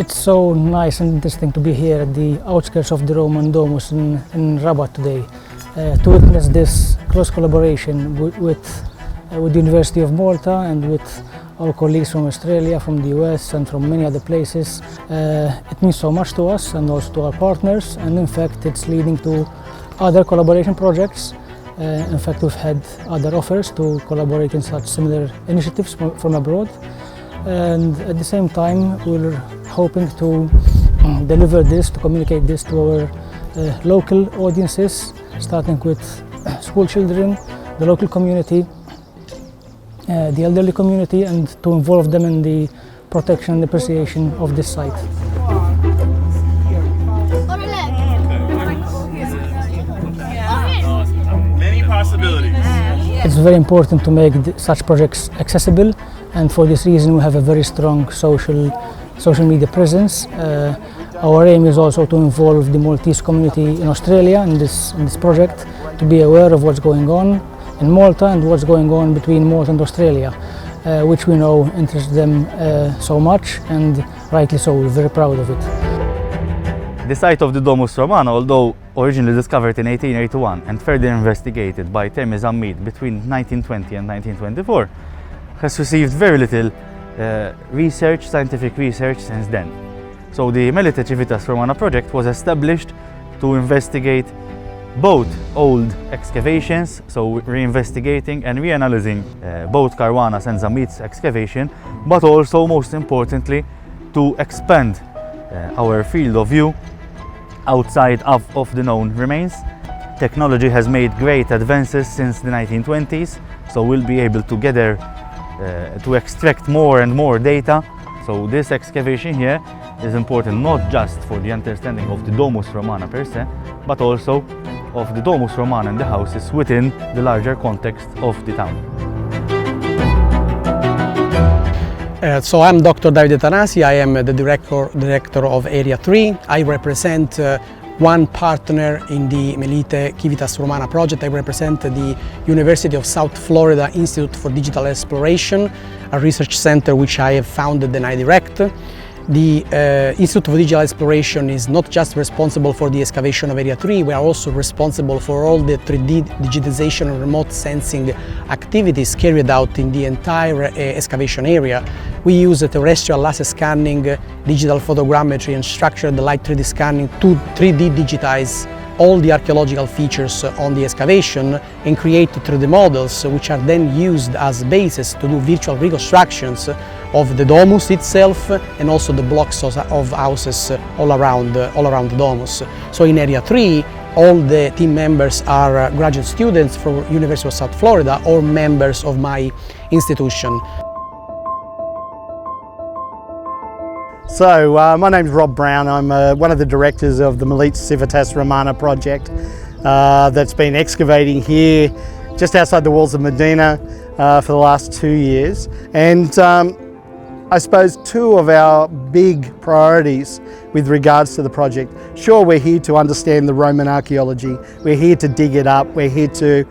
It's so nice and interesting to be here at the outskirts of the Roman Domus in Rabat today to witness this close collaboration with the University of Malta and with our colleagues from Australia, from the US and from many other places. It means so much to us and also to our partners, and in fact it's leading to other collaboration projects. In fact, we've had other offers to collaborate in such similar initiatives from abroad. And at the same time, we're hoping to deliver this, to communicate this to our local audiences, starting with school children, the local community, the elderly community, and to involve them in the protection and appreciation of this site. Many possibilities. It's very important to make such projects accessible, and for this reason we have a very strong social media presence. Our aim is also to involve the Maltese community in Australia in this project, to be aware of what's going on in Malta and what's going on between Malta and Australia, which we know interests them so much, and rightly so. We're very proud of it. The site of the Domus Romana, although originally discovered in 1881 and further investigated by Temes Ammid between 1920 and 1924, has received very little scientific research since then. So the Melite Civitas Romana project was established to investigate both old excavations, so reinvestigating and reanalyzing both Caruana's and Zammid's excavation, but also, most importantly, to expand our field of view outside of the known remains. Technology has made great advances since the 1920s, so we'll be able to gather, to extract more and more data. So this excavation here is important not just for the understanding of the Domus Romana per se, but also of the Domus Romana and the houses within the larger context of the town. So I'm Dr. Davide Tanasi. I am the director of Area 3. I represent one partner in the Melite Civitas Romana project. I represent the University of South Florida Institute for Digital Exploration, a research center which I have founded and I direct. The Institute for Digital Exploration is not just responsible for the excavation of Area 3, we are also responsible for all the 3D digitization and remote sensing activities carried out in the entire excavation area. We use terrestrial laser scanning, digital photogrammetry and structured light 3D scanning to 3D digitize all the archaeological features on the excavation and create 3D models which are then used as basis to do virtual reconstructions of the domus itself and also the blocks of houses all around the domus. So in Area 3, all the team members are graduate students from University of South Florida or members of my institution. So, my name is Rob Brown. I'm one of the directors of the Melite Civitas Romana project that's been excavating here just outside the walls of Medina for the last 2 years. And I suppose two of our big priorities with regards to the project. Sure, we're here to understand the Roman archaeology. We're here to dig it up. We're here to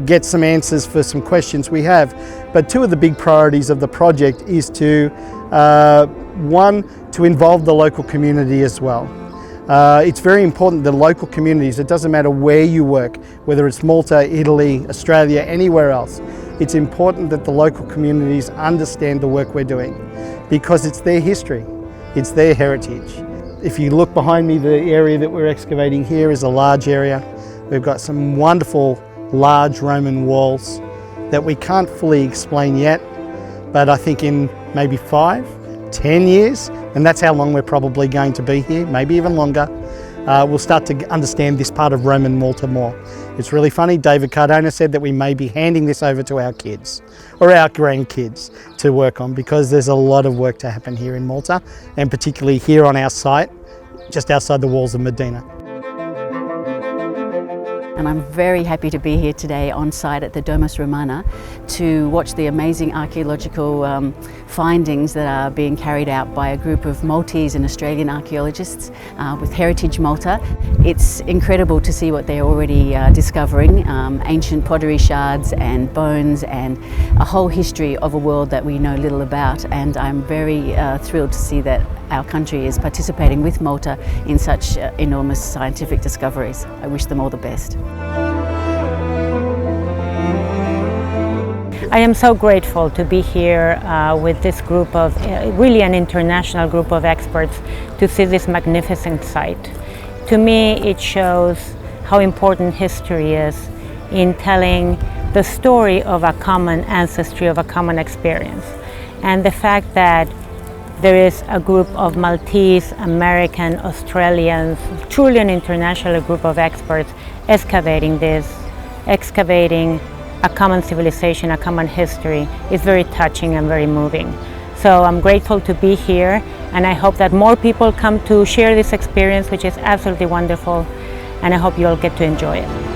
get some answers for some questions we have. But two of the big priorities of the project is to, one, to involve the local community as well. It's very important that local communities, it doesn't matter where you work, whether it's Malta, Italy, Australia, anywhere else, it's important that the local communities understand the work we're doing because it's their history, it's their heritage. If you look behind me, the area that we're excavating here is a large area. We've got some wonderful large Roman walls that we can't fully explain yet, but I think in maybe 5-10 years, and that's how long we're probably going to be here, maybe even longer, we'll start to understand this part of Roman Malta more. It's really funny, David Cardona said that we may be handing this over to our kids or our grandkids to work on because there's a lot of work to happen here in Malta, and particularly here on our site, just outside the walls of Medina. And I'm very happy to be here today on site at the Domus Romana to watch the amazing archaeological findings that are being carried out by a group of Maltese and Australian archaeologists with Heritage Malta. It's incredible to see what they're already discovering, ancient pottery shards and bones and a whole history of a world that we know little about, and I'm very thrilled to see that our country is participating with Malta in such enormous scientific discoveries. I wish them all the best. I am so grateful to be here with this group of, really an international group of experts, to see this magnificent site. To me, it shows how important history is in telling the story of a common ancestry, of a common experience. And the fact that there is a group of Maltese, American, Australians, truly an international group of experts excavating a common civilization, a common history, is very touching and very moving. So I'm grateful to be here, and I hope that more people come to share this experience, which is absolutely wonderful, and I hope you all get to enjoy it.